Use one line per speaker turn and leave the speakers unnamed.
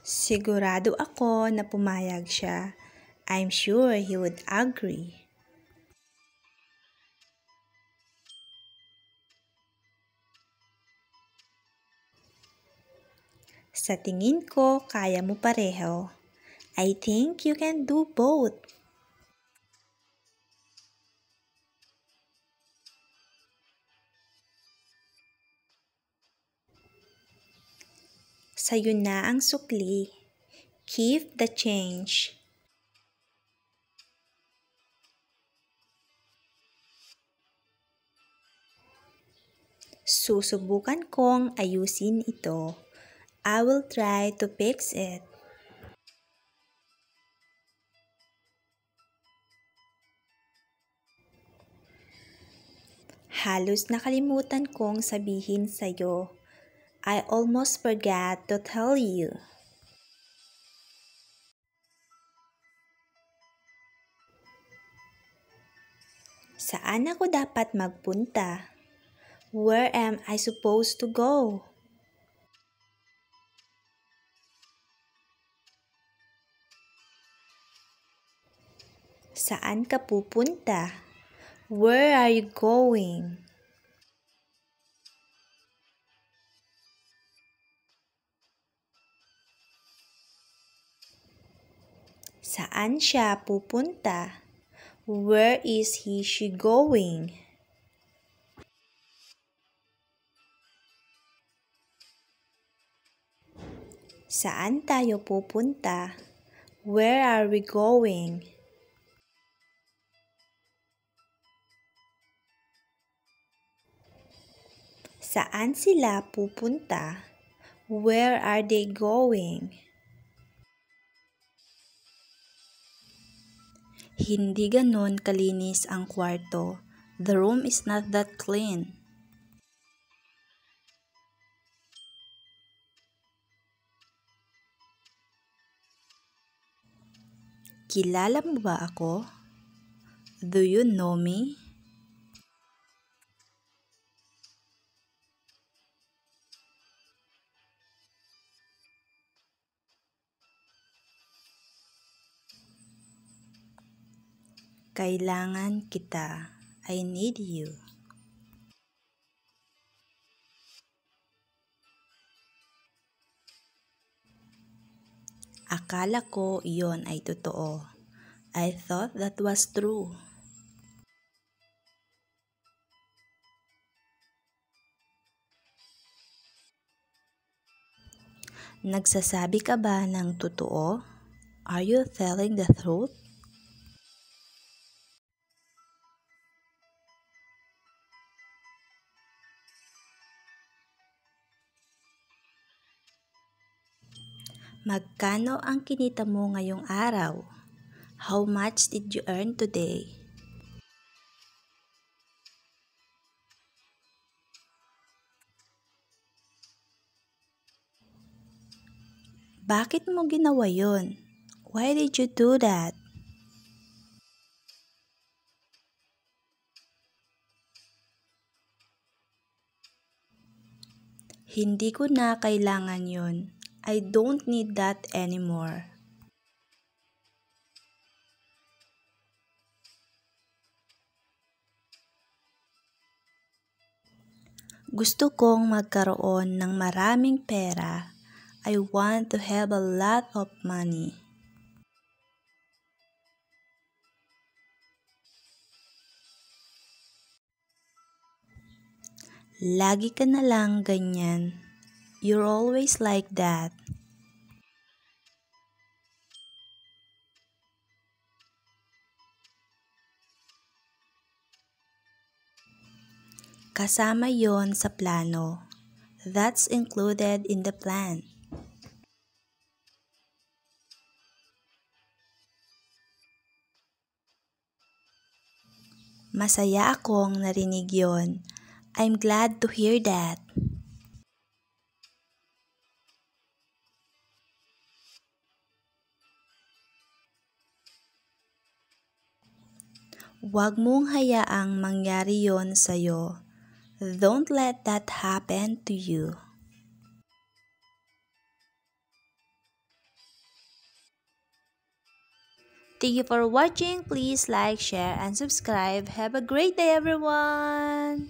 Sigurado ako na pumayag siya. I'm sure he would agree. Sa tingin ko, kaya mo pareho. I think you can do both. Sa'yo na ang sukli. Keep the change. Susubukan kong ayusin ito. I will try to fix it. Halos nakalimutan kong sabihin sa'yo. I almost forgot to tell you. Saan ako dapat magpunta? Where am I supposed to go? Saan ka pupunta? Where are you going? Saan siya pupunta? Where is she going? Saan tayo pupunta? Where are we going? Saan sila pupunta? Where are they going? Hindi ganon kalinis ang kwarto. The room is not that clean. Kilala mo ba ako? Do you know me? Kailangan kita. I need you. Akala ko iyon ay totoo. I thought that was true. Nagsasabi ka ba ng totoo? Are you telling the truth? Magkano ang kinita mo ngayong araw? How much did you earn today? Bakit mo ginawa yon? Why did you do that? Hindi ko na kailangan yon. I don't need that anymore. Gusto kong magkaroon ng maraming pera. I want to have a lot of money. Lagi ka na lang ganyan. You're always like that. Kasama yon sa plano. That's included in the plan. Masaya akong narinig yon. I'm glad to hear that. Huwag mong hayaang mangyari yon sa'yo. Don't let that happen to you. Thank you for watching. Please like, share, and subscribe. Have a great day, everyone!